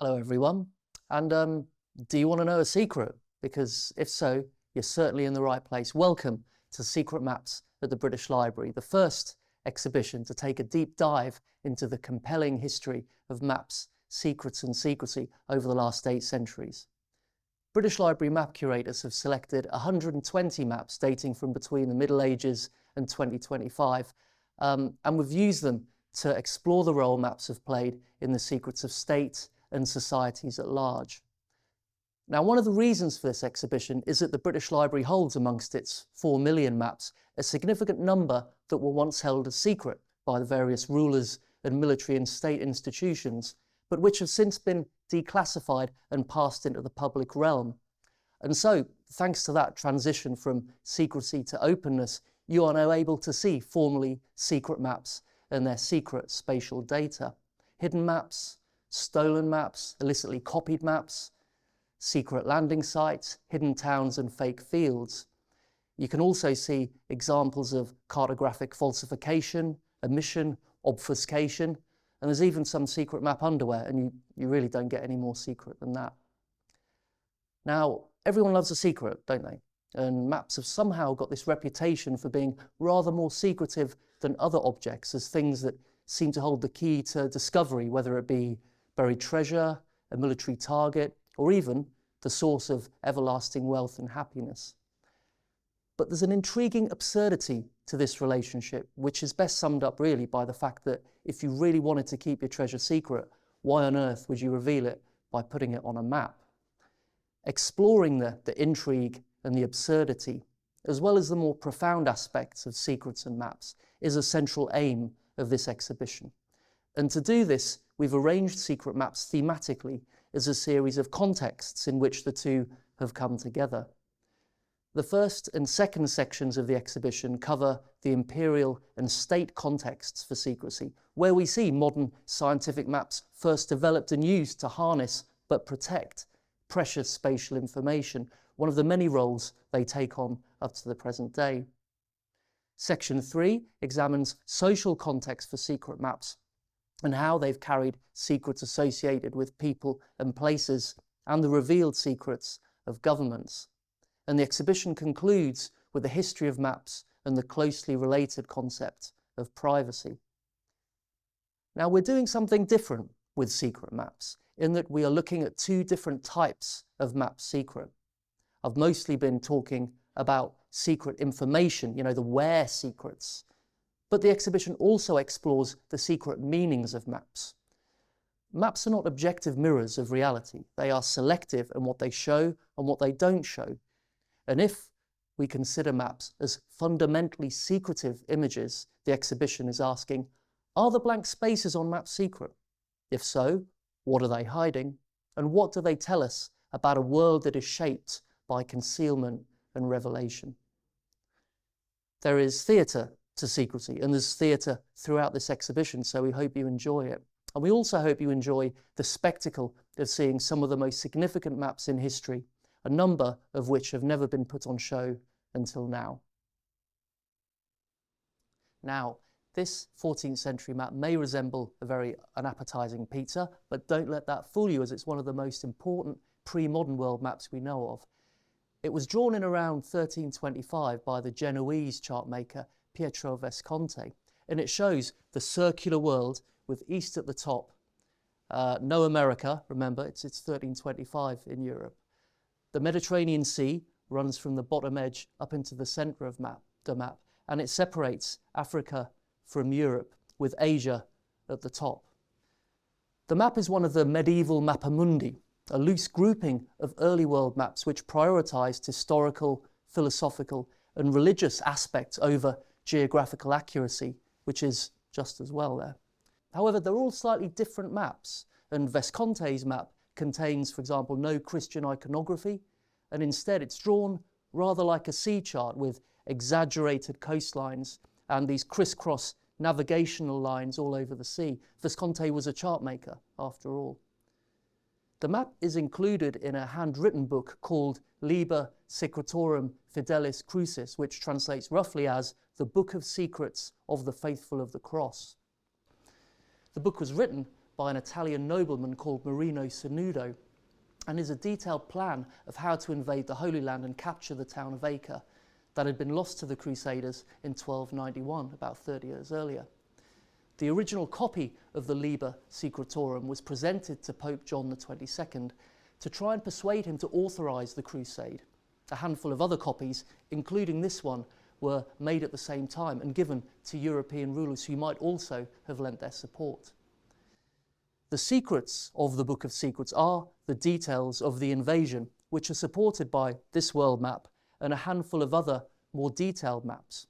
Hello everyone, and do you want to know a secret? Because if so, you're certainly in the right place. Welcome to Secret Maps at the British Library, the first exhibition to take a deep dive into the compelling history of maps, secrets and secrecy over the last 8 centuries. British Library map curators have selected 120 maps dating from between the Middle Ages and 2025, and we've used them to explore the role maps have played in the secrets of state and societies at large. Now, one of the reasons for this exhibition is that the British Library holds amongst its 4 million maps a significant number that were once held as secret by the various rulers and military and state institutions, but which have since been declassified and passed into the public realm. And so, thanks to that transition from secrecy to openness, you are now able to see formerly secret maps and their secret spatial data. Hidden maps, stolen maps, illicitly copied maps, secret landing sites, hidden towns and fake fields. You can also see examples of cartographic falsification, omission, obfuscation, and there's even some secret map underwear, and you really don't get any more secret than that. Now, everyone loves a secret, don't they? And maps have somehow got this reputation for being rather more secretive than other objects, as things that seem to hold the key to discovery, whether it be buried treasure, a military target, or even the source of everlasting wealth and happiness. But there's an intriguing absurdity to this relationship, which is best summed up really by the fact that if you really wanted to keep your treasure secret, why on earth would you reveal it by putting it on a map? Exploring the intrigue and the absurdity, as well as the more profound aspects of secrets and maps, is a central aim of this exhibition. And to do this, we've arranged secret maps thematically as a series of contexts in which the two have come together. The first and second sections of the exhibition cover the imperial and state contexts for secrecy, where we see modern scientific maps first developed and used to harness but protect precious spatial information, one of the many roles they take on up to the present day. Section 3 examines social context for secret maps and how they've carried secrets associated with people and places and the revealed secrets of governments. And the exhibition concludes with the history of maps and the closely related concept of privacy. Now, we're doing something different with secret maps in that we are looking at 2 different types of map secret. I've mostly been talking about secret information, the where secrets, but the exhibition also explores the secret meanings of maps. Maps are not objective mirrors of reality. They are selective in what they show and what they don't show. And if we consider maps as fundamentally secretive images, the exhibition is asking, are the blank spaces on maps secret? If so, what are they hiding? And what do they tell us about a world that is shaped by concealment and revelation? There is theatre to secrecy, and there's theatre throughout this exhibition, so we hope you enjoy it. And we also hope you enjoy the spectacle of seeing some of the most significant maps in history, a number of which have never been put on show until now. Now, this 14th century map may resemble a very unappetizing pizza, but don't let that fool you, as it's one of the most important pre-modern world maps we know of. It was drawn in around 1325 by the Genoese chartmaker Pietro Visconti, and it shows the circular world with east at the top. No America, remember, it's 1325 in Europe. The Mediterranean Sea runs from the bottom edge up into the centre of the map, and it separates Africa from Europe, with Asia at the top. The map is one of the medieval mappamundi, a loose grouping of early world maps which prioritised historical, philosophical and religious aspects over geographical accuracy, which is just as well there. However, they're all slightly different maps, and Visconti's map contains, for example, no Christian iconography, and instead it's drawn rather like a sea chart with exaggerated coastlines and these crisscross navigational lines all over the sea. Visconti was a chart maker, after all. The map is included in a handwritten book called Liber Secretorum Fidelis Crucis, which translates roughly as the Book of Secrets of the Faithful of the Cross. The book was written by an Italian nobleman called Marino Sanudo, and is a detailed plan of how to invade the Holy Land and capture the town of Acre that had been lost to the Crusaders in 1291, about 30 years earlier. The original copy of the Liber Secretorum was presented to Pope John XXII to try and persuade him to authorise the crusade. A handful of other copies, including this one, were made at the same time and given to European rulers who might also have lent their support. The secrets of the Book of Secrets are the details of the invasion, which are supported by this world map and a handful of other, more detailed maps.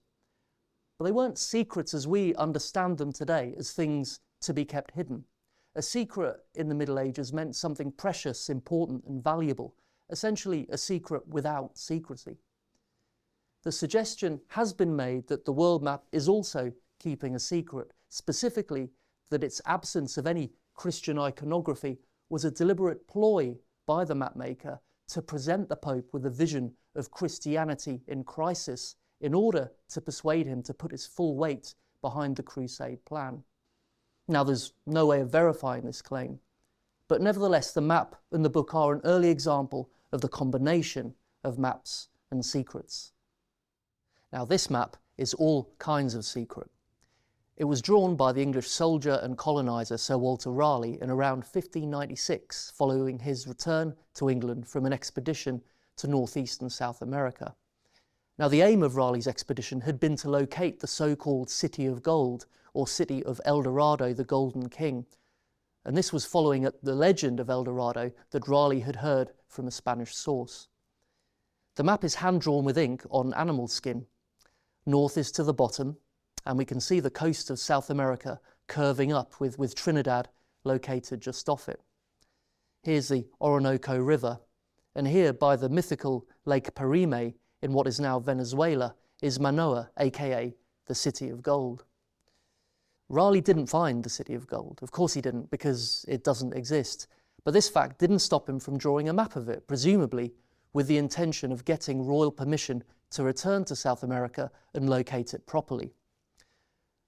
But they weren't secrets as we understand them today, as things to be kept hidden. A secret in the Middle Ages meant something precious, important and valuable, essentially a secret without secrecy. The suggestion has been made that the world map is also keeping a secret, specifically that its absence of any Christian iconography was a deliberate ploy by the mapmaker to present the Pope with a vision of Christianity in crisis in order to persuade him to put his full weight behind the crusade plan. Now, there's no way of verifying this claim, but nevertheless the map and the book are an early example of the combination of maps and secrets. Now, this map is all kinds of secret. It was drawn by the English soldier and coloniser Sir Walter Raleigh in around 1596, following his return to England from an expedition to northeastern South America. Now, the aim of Raleigh's expedition had been to locate the so-called City of Gold, or City of El Dorado, the Golden King. And this was following the legend of El Dorado that Raleigh had heard from a Spanish source. The map is hand-drawn with ink on animal skin. North is to the bottom, and we can see the coast of South America curving up with Trinidad located just off it. Here's the Orinoco River, and here by the mythical Lake Parime in what is now Venezuela is Manoa, aka the City of Gold. Raleigh didn't find the City of Gold. Of course he didn't, because it doesn't exist. But this fact didn't stop him from drawing a map of it, presumably with the intention of getting royal permission to return to South America and locate it properly.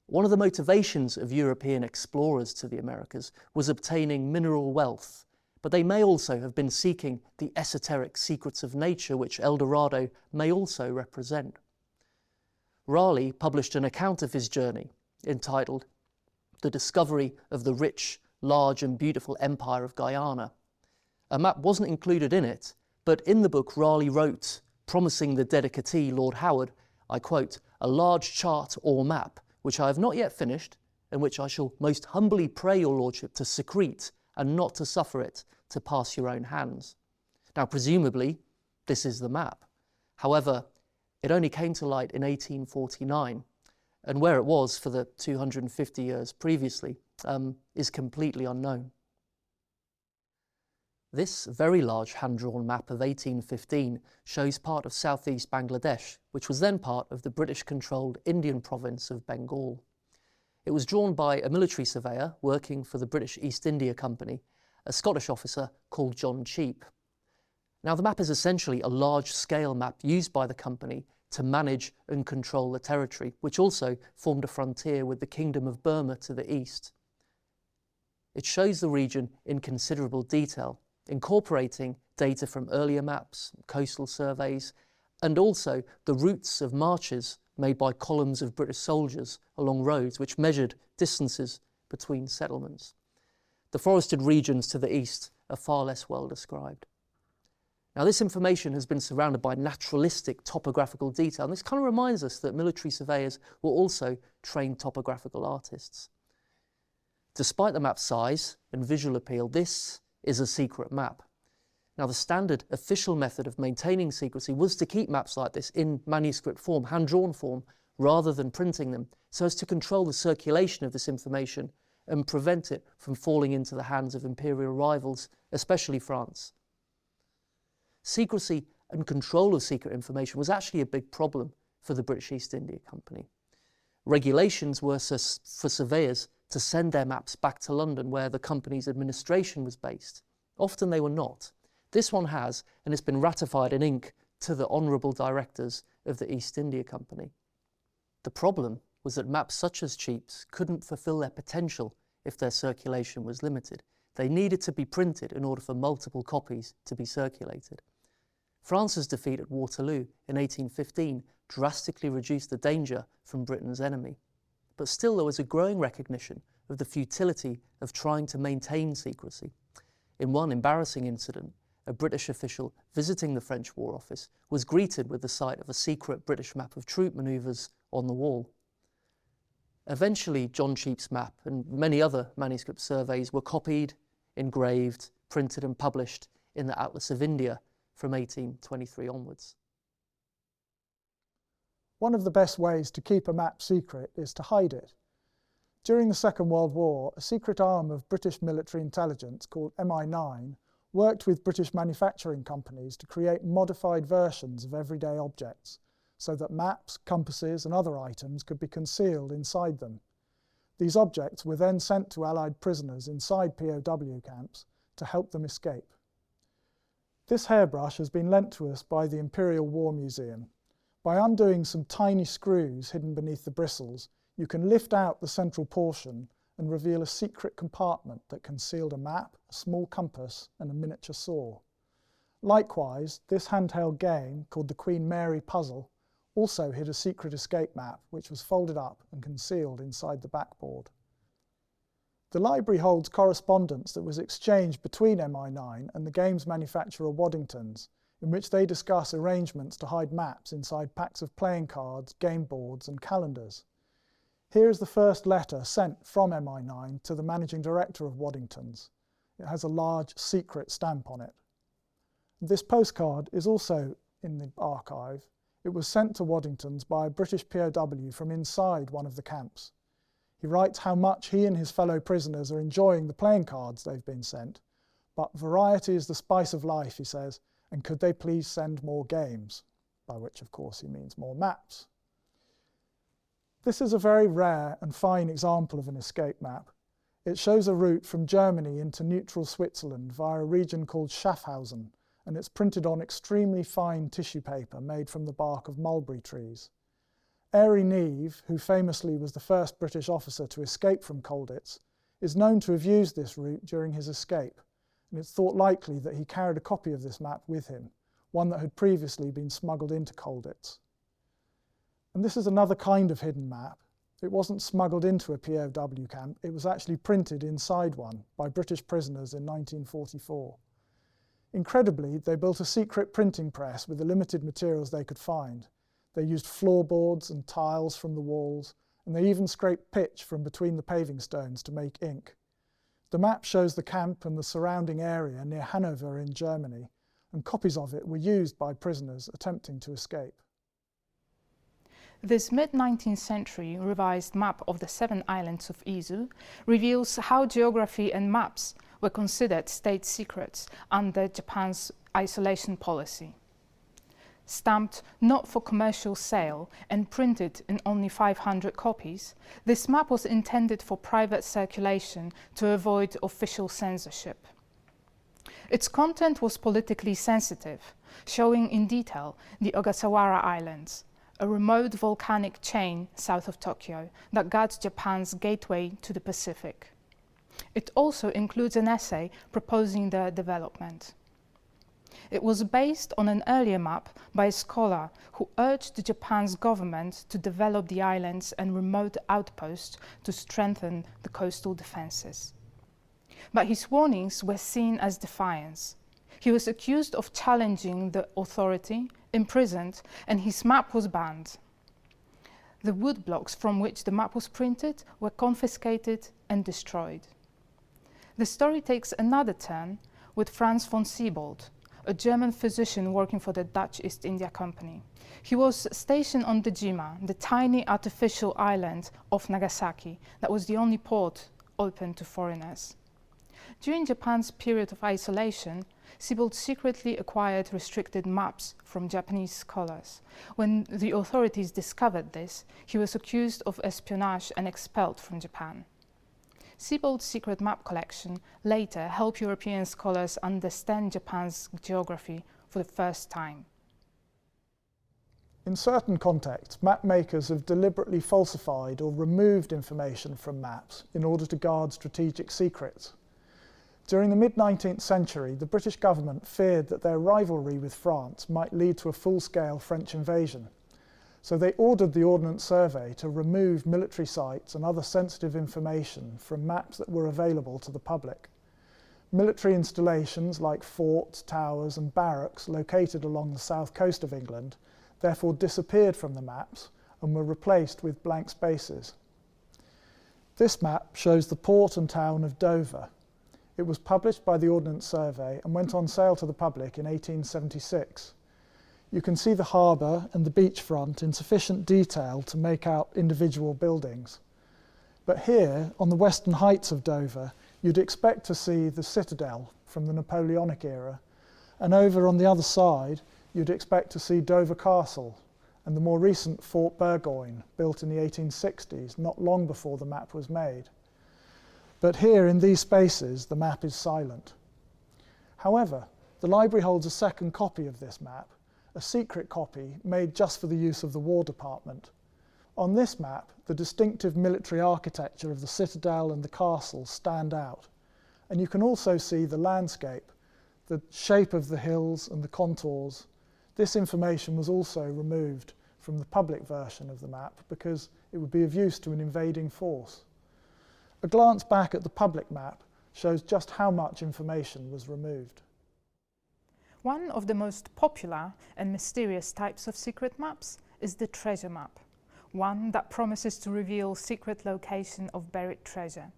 One of the motivations of European explorers to the Americas was obtaining mineral wealth, but they may also have been seeking the esoteric secrets of nature which El Dorado may also represent. Raleigh published an account of his journey entitled The Discovery of the Rich, Large and Beautiful Empire of Guyana. A map wasn't included in it, but in the book Raleigh wrote, promising the dedicatee Lord Howard, I quote, "a large chart or map, which I have not yet finished, and which I shall most humbly pray your lordship to secrete and not to suffer it to pass your own hands." Now, presumably, this is the map. However, it only came to light in 1849, and where it was for the 250 years previously is completely unknown. This very large hand-drawn map of 1815 shows part of southeast Bangladesh, which was then part of the British-controlled Indian province of Bengal. It was drawn by a military surveyor working for the British East India Company, a Scottish officer called John Cheap. Now, the map is essentially a large-scale map used by the company to manage and control the territory, which also formed a frontier with the Kingdom of Burma to the east. It shows the region in considerable detail, incorporating data from earlier maps, coastal surveys, and also the routes of marches made by columns of British soldiers along roads which measured distances between settlements. The forested regions to the east are far less well described. Now, this information has been surrounded by naturalistic topographical detail, and this kind of reminds us that military surveyors were also trained topographical artists. Despite the map's size and visual appeal, this is a secret map. Now, the standard official method of maintaining secrecy was to keep maps like this in manuscript form, hand-drawn form, rather than printing them, so as to control the circulation of this information and prevent it from falling into the hands of imperial rivals, especially France. Secrecy and control of secret information was actually a big problem for the British East India Company. Regulations were for surveyors to send their maps back to London, where the company's administration was based. Often they were not. This one has, and it's been ratified in ink to the honourable directors of the East India Company. The problem was that maps such as Cheap's couldn't fulfil their potential if their circulation was limited. They needed to be printed in order for multiple copies to be circulated. France's defeat at Waterloo in 1815 drastically reduced the danger from Britain's enemy. But still there was a growing recognition of the futility of trying to maintain secrecy. In one embarrassing incident, a British official visiting the French War Office was greeted with the sight of a secret British map of troop manoeuvres on the wall. Eventually, John Cheap's map and many other manuscript surveys were copied, engraved, printed and published in the Atlas of India from 1823 onwards. One of the best ways to keep a map secret is to hide it. During the Second World War, a secret arm of British military intelligence called MI9 worked with British manufacturing companies to create modified versions of everyday objects, so that maps, compasses and other items could be concealed inside them. These objects were then sent to Allied prisoners inside POW camps to help them escape. This hairbrush has been lent to us by the Imperial War Museum. By undoing some tiny screws hidden beneath the bristles, you can lift out the central portion and reveal a secret compartment that concealed a map, a small compass and a miniature saw. Likewise, this handheld game, called the Queen Mary Puzzle, also hid a secret escape map which was folded up and concealed inside the backboard. The library holds correspondence that was exchanged between MI9 and the games manufacturer Waddington's, in which they discuss arrangements to hide maps inside packs of playing cards, game boards and calendars. Here is the first letter sent from MI9 to the managing director of Waddington's. It has a large secret stamp on it. This postcard is also in the archive. It was sent to Waddington's by a British POW from inside one of the camps. He writes how much he and his fellow prisoners are enjoying the playing cards they've been sent, but variety is the spice of life, he says, and could they please send more games, by which of course he means more maps. This is a very rare and fine example of an escape map. It shows a route from Germany into neutral Switzerland via a region called Schaffhausen, and it's printed on extremely fine tissue paper made from the bark of mulberry trees. Airey Neave, who famously was the first British officer to escape from Colditz, is known to have used this route during his escape, and it's thought likely that he carried a copy of this map with him, one that had previously been smuggled into Colditz. And this is another kind of hidden map. It wasn't smuggled into a POW camp, it was actually printed inside one by British prisoners in 1944. Incredibly, they built a secret printing press with the limited materials they could find. They used floorboards and tiles from the walls, and they even scraped pitch from between the paving stones to make ink. The map shows the camp and the surrounding area near Hanover in Germany, and copies of it were used by prisoners attempting to escape. This mid-19th century revised map of the 7 islands of Izu reveals how geography and maps were considered state secrets under Japan's isolation policy. Stamped not for commercial sale and printed in only 500 copies, this map was intended for private circulation to avoid official censorship. Its content was politically sensitive, showing in detail the Ogasawara Islands, a remote volcanic chain south of Tokyo that guards Japan's gateway to the Pacific. It also includes an essay proposing their development. It was based on an earlier map by a scholar who urged Japan's government to develop the islands and remote outposts to strengthen the coastal defenses. But his warnings were seen as defiance. He was accused of challenging the authority, imprisoned, and his map was banned. The woodblocks from which the map was printed were confiscated and destroyed. The story takes another turn with Franz von Siebold, a German physician working for the Dutch East India Company. He was stationed on Dejima, the tiny artificial island of Nagasaki that was the only port open to foreigners. During Japan's period of isolation, Siebold secretly acquired restricted maps from Japanese scholars. When the authorities discovered this, he was accused of espionage and expelled from Japan. Siebold's secret map collection later helped European scholars understand Japan's geography for the first time. In certain contexts, map makers have deliberately falsified or removed information from maps in order to guard strategic secrets. During the mid-19th century, the British government feared that their rivalry with France might lead to a full-scale French invasion. So they ordered the Ordnance Survey to remove military sites and other sensitive information from maps that were available to the public. Military installations like forts, towers and barracks located along the south coast of England therefore disappeared from the maps and were replaced with blank spaces. This map shows the port and town of Dover. It was published by the Ordnance Survey and went on sale to the public in 1876. You can see the harbour and the beachfront in sufficient detail to make out individual buildings. But here, on the western heights of Dover, you'd expect to see the citadel from the Napoleonic era, and over on the other side, you'd expect to see Dover Castle and the more recent Fort Burgoyne, built in the 1860s, not long before the map was made. But here in these spaces, the map is silent. However, the library holds a second copy of this map, a secret copy made just for the use of the War Department. On this map, the distinctive military architecture of the citadel and the castle stand out, and you can also see the landscape, the shape of the hills and the contours. This information was also removed from the public version of the map because it would be of use to an invading force. A glance back at the public map shows just how much information was removed. One of the most popular and mysterious types of secret maps is the treasure map, one that promises to reveal secret location of buried treasure.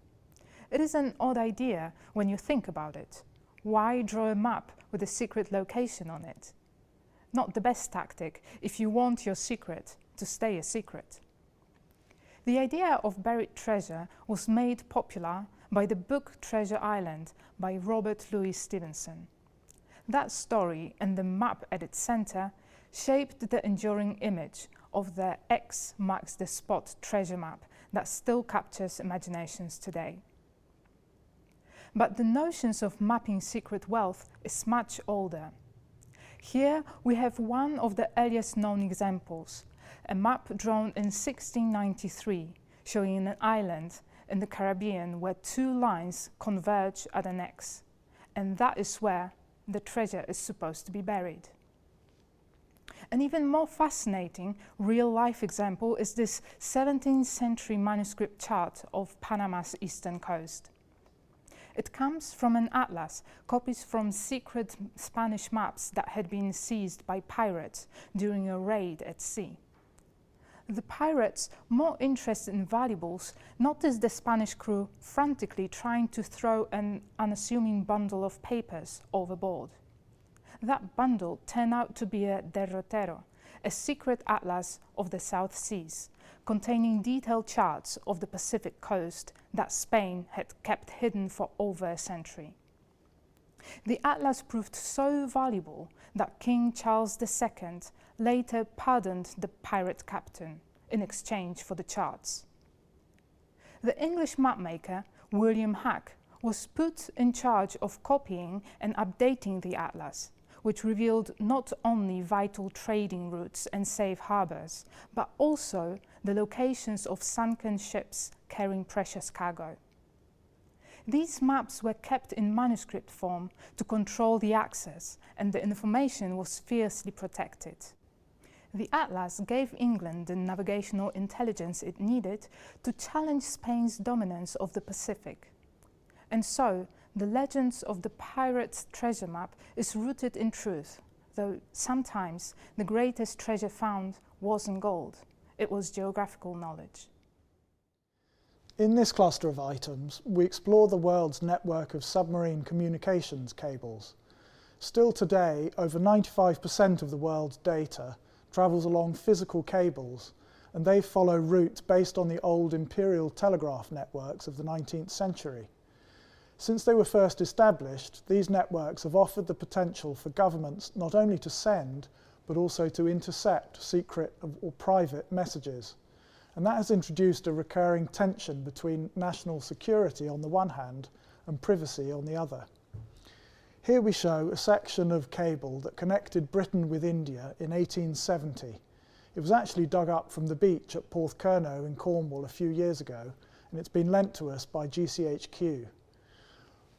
It is an odd idea when you think about it. Why draw a map with a secret location on it? Not the best tactic if you want your secret to stay a secret. The idea of buried treasure was made popular by the book Treasure Island by Robert Louis Stevenson. That story and the map at its center shaped the enduring image of the X marks the spot treasure map that still captures imaginations today. But the notions of mapping secret wealth is much older. Here we have one of the earliest known examples, a map drawn in 1693 showing an island in the Caribbean where two lines converge at an X, and that is where the treasure is supposed to be buried. An even more fascinating real-life example is this 17th century manuscript chart of Panama's eastern coast. It comes from an atlas, copies from secret Spanish maps that had been seized by pirates during a raid at sea. The pirates, more interested in valuables, noticed the Spanish crew frantically trying to throw an unassuming bundle of papers overboard. That bundle turned out to be a derrotero, a secret atlas of the South Seas, containing detailed charts of the Pacific coast that Spain had kept hidden for over a century. The atlas proved so valuable that King Charles II later pardoned the pirate captain in exchange for the charts. The English mapmaker William Hack was put in charge of copying and updating the atlas, which revealed not only vital trading routes and safe harbours, but also the locations of sunken ships carrying precious cargo. These maps were kept in manuscript form to control the access, and the information was fiercely protected. The atlas gave England the navigational intelligence it needed to challenge Spain's dominance of the Pacific. And so, the legends of the pirate's treasure map is rooted in truth, though sometimes the greatest treasure found wasn't gold, it was geographical knowledge. In this cluster of items, we explore the world's network of submarine communications cables. Still today, over 95% of the world's data travels along physical cables, and they follow routes based on the old imperial telegraph networks of the 19th century. Since they were first established, these networks have offered the potential for governments not only to send, but also to intercept secret or private messages. And that has introduced a recurring tension between national security on the one hand and privacy on the other. Here we show a section of cable that connected Britain with India in 1870. It was actually dug up from the beach at Porthcurno in Cornwall a few years ago, and it's been lent to us by GCHQ.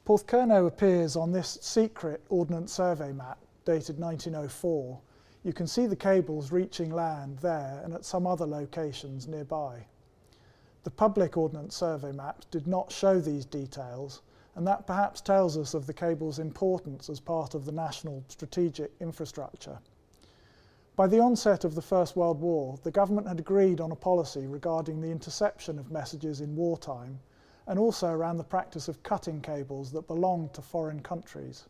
Porthcurno appears on this secret Ordnance Survey map dated 1904. You can see the cables reaching land there and at some other locations nearby. The public Ordnance Survey maps did not show these details, and that perhaps tells us of the cable's importance as part of the national strategic infrastructure. By the onset of the First World War, the government had agreed on a policy regarding the interception of messages in wartime, and also around the practice of cutting cables that belonged to foreign countries.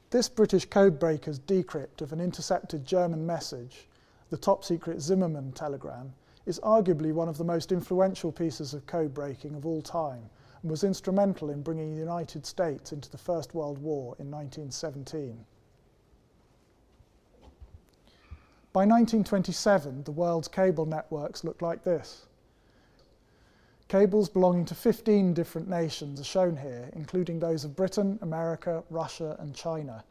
This British codebreaker's decrypt of an intercepted German message, the top-secret Zimmermann telegram, is arguably one of the most influential pieces of code-breaking of all time, and was instrumental in bringing the United States into the First World War in 1917. By 1927, the world's cable networks looked like this. Cables belonging to 15 different nations are shown here, including those of Britain, America, Russia and China.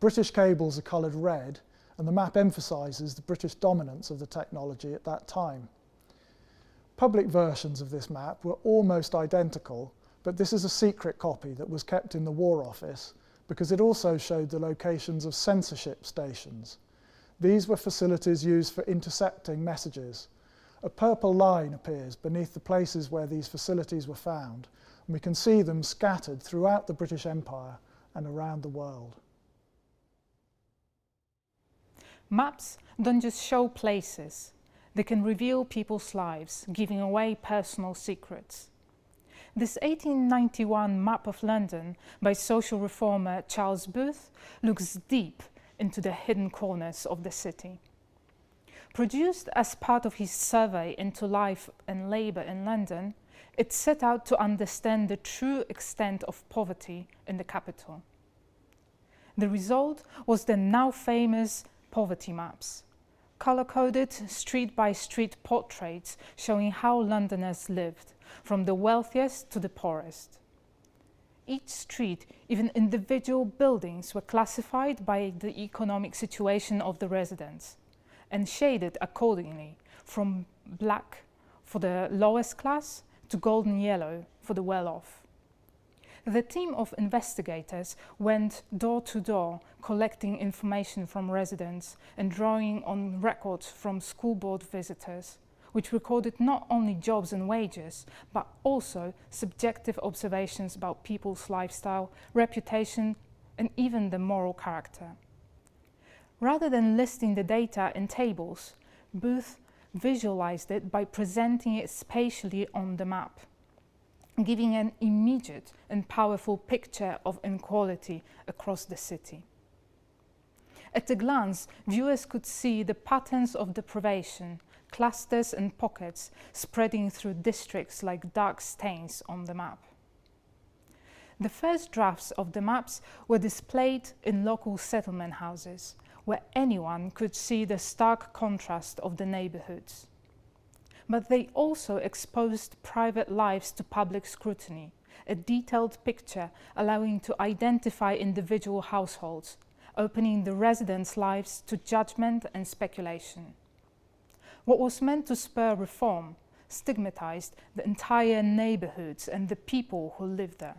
British cables are coloured red, and the map emphasises the British dominance of the technology at that time. Public versions of this map were almost identical, but this is a secret copy that was kept in the War Office because it also showed the locations of censorship stations. These were facilities used for intercepting messages. A purple line appears beneath the places where these facilities were found, and we can see them scattered throughout the British Empire and around the world. Maps don't just show places, they can reveal people's lives, giving away personal secrets. This 1891 map of London by social reformer Charles Booth looks deep into the hidden corners of the city. Produced as part of his survey into life and labour in London, it set out to understand the true extent of poverty in the capital. The result was the now famous poverty maps, colour-coded street-by-street portraits showing how Londoners lived, from the wealthiest to the poorest. Each street, even individual buildings, were classified by the economic situation of the residents and shaded accordingly, from black for the lowest class to golden yellow for the well-off. The team of investigators went door to door, collecting information from residents and drawing on records from school board visitors, which recorded not only jobs and wages, but also subjective observations about people's lifestyle, reputation, and even the moral character. Rather than listing the data in tables, Booth visualized it by presenting it spatially on the map, giving an immediate and powerful picture of inequality across the city. At a glance, viewers could see the patterns of deprivation, clusters and pockets spreading through districts like dark stains on the map. The first drafts of the maps were displayed in local settlement houses, where anyone could see the stark contrast of the neighbourhoods. But they also exposed private lives to public scrutiny, a detailed picture allowing to identify individual households, opening the residents' lives to judgment and speculation. What was meant to spur reform stigmatized the entire neighbourhoods and the people who lived there.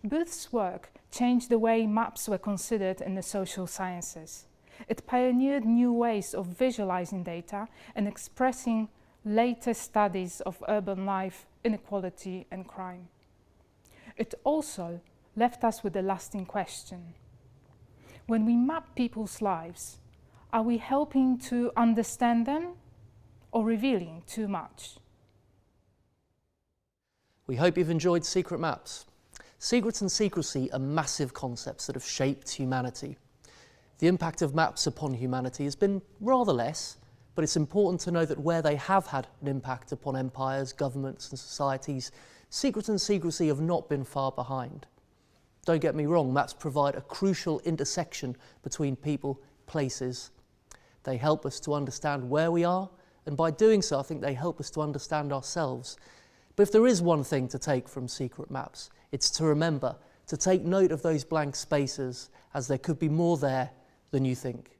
Booth's work changed the way maps were considered in the social sciences. It pioneered new ways of visualizing data and expressing later studies of urban life, inequality and crime. It also left us with a lasting question. When we map people's lives, are we helping to understand them or revealing too much? We hope you've enjoyed Secret Maps. Secrets and secrecy are massive concepts that have shaped humanity. The impact of maps upon humanity has been rather less, but it's important to know that where they have had an impact upon empires, governments and societies, secrets and secrecy have not been far behind. Don't get me wrong, maps provide a crucial intersection between people, places. They help us to understand where we are, and by doing so, I think they help us to understand ourselves. But if there is one thing to take from Secret Maps, it's to remember to take note of those blank spaces, as there could be more there than you think.